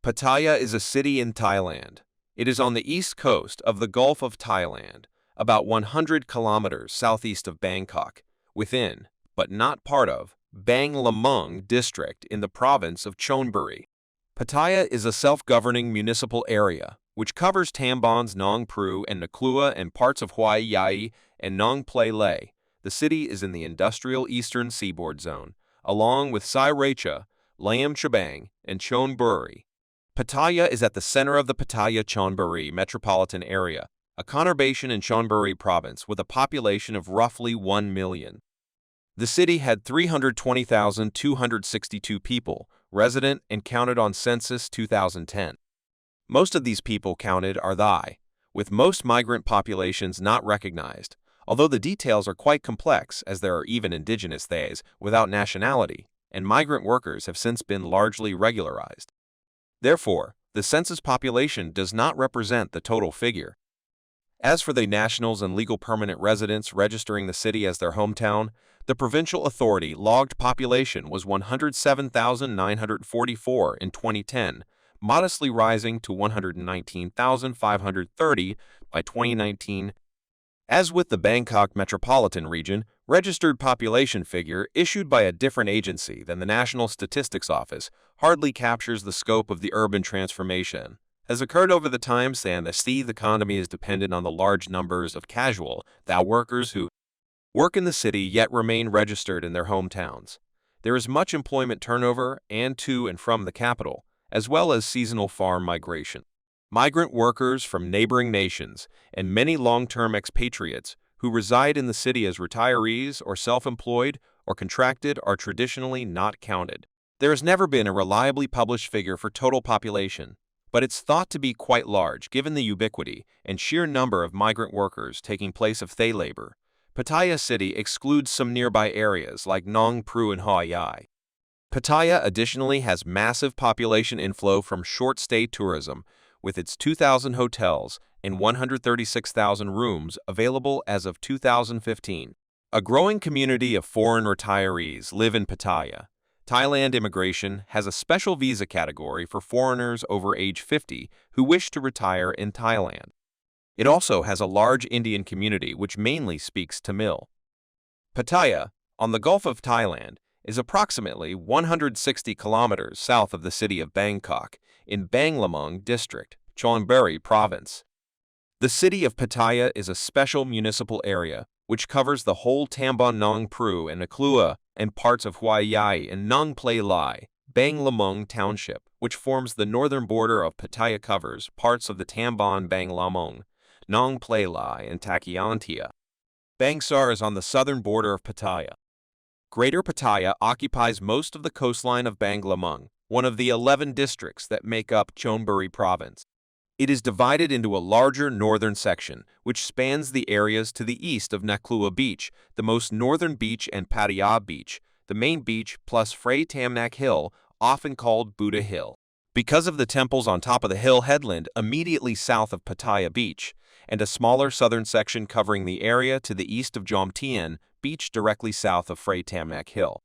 Pattaya is a city in Thailand. It is on the east coast of the Gulf of Thailand, about 100 kilometers southeast of Bangkok, within, but not part of, Bang Lamung district in the province of Chonburi. Pattaya is a self-governing municipal area, which covers Tambon's Nong Pru and Naklua and parts of Phra Yai and Nong Plei. The city is in the industrial eastern seaboard zone, along with Sai Racha, Lam Chabang, and Chonburi. Pattaya is at the center of the Pattaya-Chonburi metropolitan area, a conurbation in Chonburi province with a population of roughly 1 million. The city had 320,262 people, resident and counted on census 2010. Most of these people counted are Thai, with most migrant populations not recognized, although the details are quite complex as there are even indigenous Thais without nationality, and migrant workers have since been largely regularized. Therefore, the census population does not represent the total figure. As for the nationals and legal permanent residents registering the city as their hometown, the provincial authority logged population was 107,944 in 2010, modestly rising to 119,530 by 2019. As with the Bangkok metropolitan region, registered population figure issued by a different agency than the National Statistics Office hardly captures the scope of the urban transformation. Has occurred over the time span that the economy is dependent on the large numbers of casual workers who work in the city yet remain registered in their hometowns. There is much employment turnover to and from the capital, as well as seasonal farm migration. Migrant workers from neighboring nations and many long-term expatriates who reside in the city as retirees or self-employed or contracted are traditionally not counted. There has never been a reliably published figure for total population, but it's thought to be quite large given the ubiquity and sheer number of migrant workers taking place of Thai labor. Pattaya City excludes some nearby areas like Nong Pru and Phra Yai. Pattaya additionally has massive population inflow from short-stay tourism, with its 2,000 hotels and 136,000 rooms available as of 2015. A growing community of foreign retirees live in Pattaya. Thailand immigration has a special visa category for foreigners over age 50 who wish to retire in Thailand. It also has a large Indian community which mainly speaks Tamil. Pattaya, on the Gulf of Thailand, is approximately 160 kilometers south of the city of Bangkok, in Bang Lamung district, Chonburi province. The city of Pattaya is a special municipal area which covers the whole Tambon Nong Pru and Naklua and parts of Phra Yai and Nong Plei. Bang Lamung Township, which forms the northern border of Pattaya, covers parts of the Tambon Bang Lamung, Nong Plei and Takiantia. Bangsar is on the southern border of Pattaya. Greater Pattaya occupies most of the coastline of Bang Lamung, one of the 11 districts that make up Chonburi province. It is divided into a larger northern section, which spans the areas to the east of Naklua Beach, the most northern beach, and Pattaya Beach, the main beach, plus Phra Tamnak Hill, often called Buddha Hill. Because of the temples on top of the hill headland immediately south of Pattaya Beach, and a smaller southern section covering the area to the east of Jom Tien Beach directly south of Phra Tamnak Hill.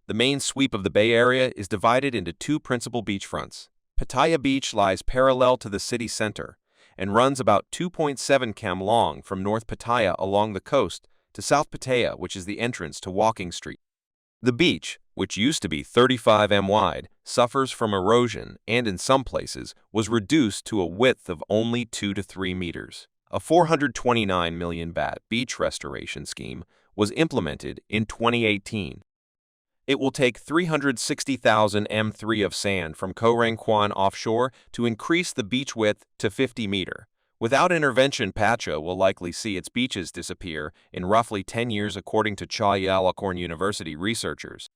The main sweep of the Bay Area is divided into two principal beachfronts. Pattaya Beach lies parallel to the city center and runs about 2.7 km long from North Pattaya along the coast to South Pattaya, which is the entrance to Walking Street. The beach, which used to be 35 m wide, suffers from erosion and in some places was reduced to a width of only 2 to 3 meters. A 429 million baht beach restoration scheme was implemented in 2018. It will take 360,000 m3 of sand from Korang Kwan offshore to increase the beach width to 50 meter. Without intervention, Pattaya will likely see its beaches disappear in roughly 10 years according to Chulalongkorn University researchers.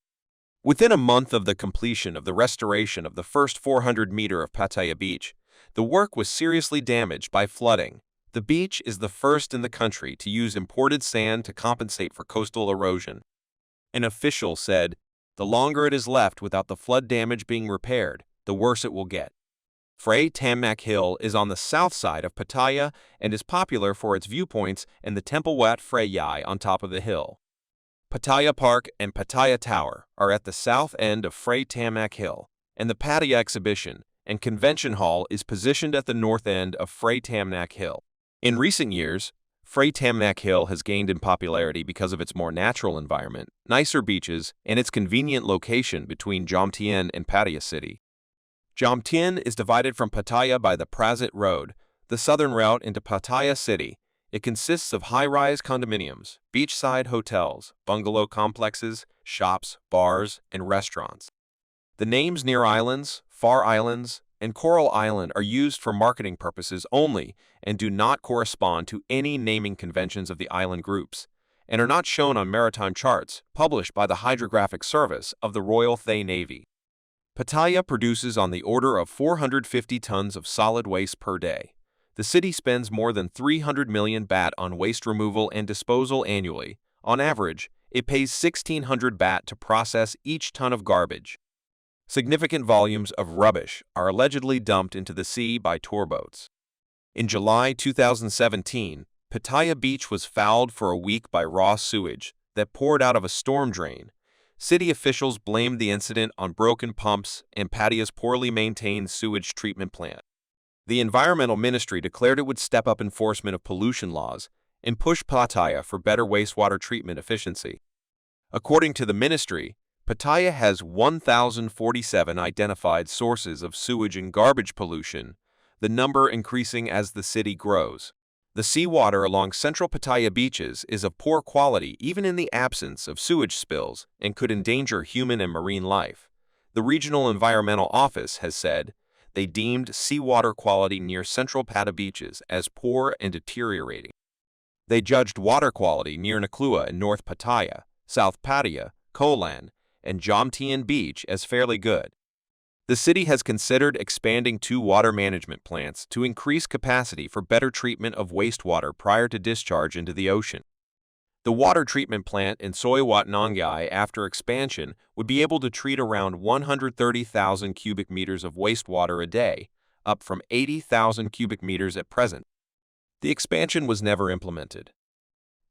Within a month of the completion of the restoration of the first 400 meter of Pattaya Beach, the work was seriously damaged by flooding. The beach is the first in the country to use imported sand to compensate for coastal erosion. An official said, "The longer it is left without the flood damage being repaired, the worse it will get." Phra Tamnak Hill is on the south side of Pattaya and is popular for its viewpoints and the temple Wat Phra Yai on top of the hill. Pattaya Park and Pattaya Tower are at the south end of Phra Tamnak Hill, and the Pattaya Exhibition and convention hall is positioned at the north end of Phra Tamnak Hill. In recent years, Phra Tamnak Hill has gained in popularity because of its more natural environment, nicer beaches, and its convenient location between Jomtien and Pattaya City. Jomtien is divided from Pattaya by the Prasit Road, the southern route into Pattaya City. It consists of high-rise condominiums, beachside hotels, bungalow complexes, shops, bars, and restaurants. The names near islands, far islands, and Coral Island are used for marketing purposes only and do not correspond to any naming conventions of the island groups, and are not shown on maritime charts published by the Hydrographic Service of the Royal Thai Navy. Pattaya produces on the order of 450 tons of solid waste per day. The city spends more than 300 million baht on waste removal and disposal annually. On average, it pays 1,600 baht to process each ton of garbage. Significant volumes of rubbish are allegedly dumped into the sea by tour boats. In July 2017, Pattaya Beach was fouled for a week by raw sewage that poured out of a storm drain. City officials blamed the incident on broken pumps and Pattaya's poorly maintained sewage treatment plant. The Environmental Ministry declared it would step up enforcement of pollution laws and push Pattaya for better wastewater treatment efficiency. According to the ministry, Pattaya has 1,047 identified sources of sewage and garbage pollution, the number increasing as the city grows. The seawater along central Pattaya beaches is of poor quality even in the absence of sewage spills and could endanger human and marine life. The Regional Environmental Office has said they deemed seawater quality near central Pattaya beaches as poor and deteriorating. They judged water quality near Naklua in North Pattaya, South Pattaya, Kolan, and Jomtien Beach as fairly good. The city has considered expanding 2 water management plants to increase capacity for better treatment of wastewater prior to discharge into the ocean. The water treatment plant in Soi Wat Nong Yai, after expansion, would be able to treat around 130,000 cubic meters of wastewater a day, up from 80,000 cubic meters at present. The expansion was never implemented.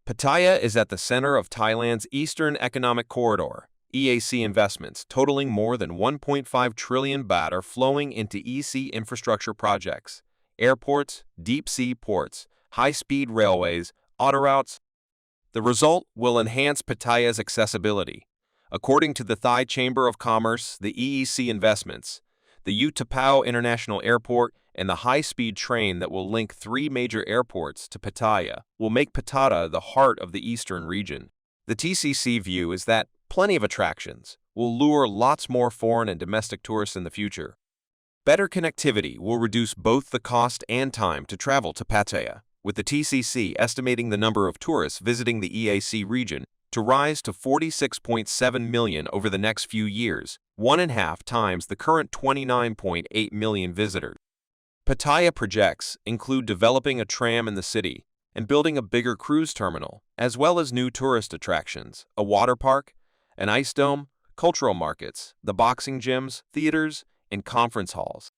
Pattaya is at the center of Thailand's Eastern Economic Corridor. EAC investments totaling more than 1.5 trillion baht are flowing into EC infrastructure projects, airports, deep-sea ports, high-speed railways, autoroutes. The result will enhance Pattaya's accessibility. According to the Thai Chamber of Commerce, the EEC investments, the Utapao International Airport, and the high-speed train that will link 3 major airports to Pattaya will make Pattaya the heart of the eastern region. The TCC view is that plenty of attractions will lure lots more foreign and domestic tourists in the future. Better connectivity will reduce both the cost and time to travel to Pattaya, with the TCC estimating the number of tourists visiting the EAC region to rise to 46.7 million over the next few years, 1.5 times the current 29.8 million visitors. Pattaya projects include developing a tram in the city and building a bigger cruise terminal, as well as new tourist attractions, a water park, an ice dome, cultural markets, the boxing gyms, theaters, and conference halls.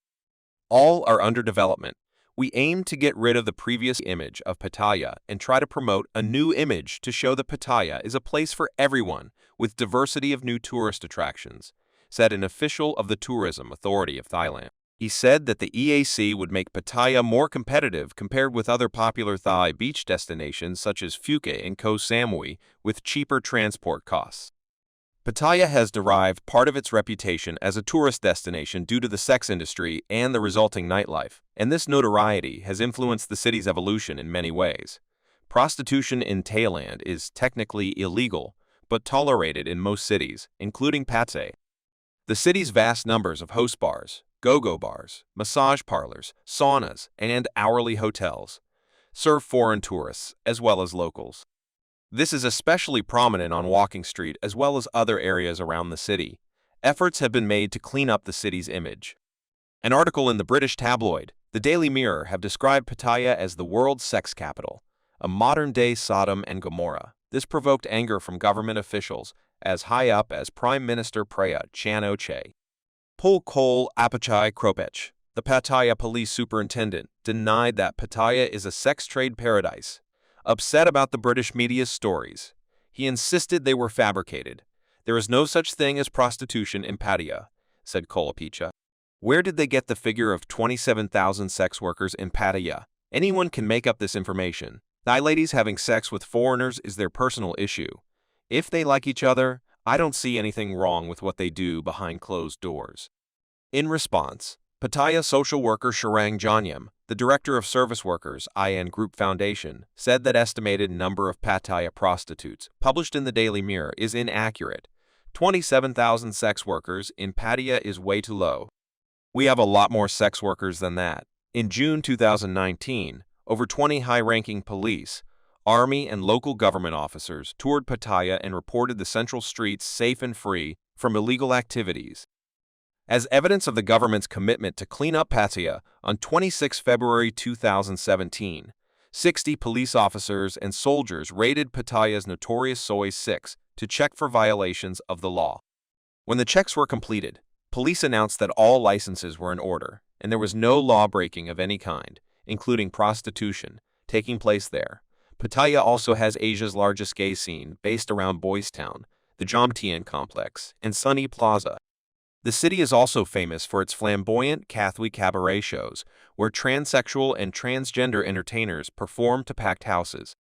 All are under development. We aim to get rid of the previous image of Pattaya and try to promote a new image to show that Pattaya is a place for everyone with diversity of new tourist attractions, said an official of the Tourism Authority of Thailand. He said that the EAC would make Pattaya more competitive compared with other popular Thai beach destinations such as Phuket and Koh Samui with cheaper transport costs. Pattaya has derived part of its reputation as a tourist destination due to the sex industry and the resulting nightlife, and this notoriety has influenced the city's evolution in many ways. Prostitution in Thailand is technically illegal, but tolerated in most cities, including Pattaya. The city's vast numbers of host bars, go-go bars, massage parlors, saunas, and hourly hotels serve foreign tourists as well as locals. This is especially prominent on Walking Street as well as other areas around the city. Efforts have been made to clean up the city's image. An article in the British tabloid, The Daily Mirror, have described Pattaya as the world's sex capital, a modern-day Sodom and Gomorrah. This provoked anger from government officials as high up as Prime Minister Prayut Chan-o-cha. Pol Kol Apachai Kropech, the Pattaya police superintendent, denied that Pattaya is a sex trade paradise. Upset about the British media's stories, he insisted they were fabricated. There is no such thing as prostitution in Pattaya, said Kolapicha. Where did they get the figure of 27,000 sex workers in Pattaya? Anyone can make up this information. Thai ladies having sex with foreigners is their personal issue. If they like each other, I don't see anything wrong with what they do behind closed doors. In response, Pattaya social worker Sharang Janyam, the director of Service Workers IN Group Foundation, said that estimated number of Pattaya prostitutes published in the Daily Mirror is inaccurate. 27,000 sex workers in Pattaya is way too low. We have a lot more sex workers than that. In June 2019, over 20 high-ranking police, army, and local government officers toured Pattaya and reported the central streets safe and free from illegal activities. As evidence of the government's commitment to clean up Pattaya, on 26 February 2017, 60 police officers and soldiers raided Pattaya's notorious Soi 6 to check for violations of the law. When the checks were completed, police announced that all licenses were in order, and there was no law-breaking of any kind, including prostitution, taking place there. Pattaya also has Asia's largest gay scene, based around Boys Town, the Jomtien Complex, and Sunny Plaza. The city is also famous for its flamboyant Catholic cabaret shows, where transsexual and transgender entertainers perform to packed houses.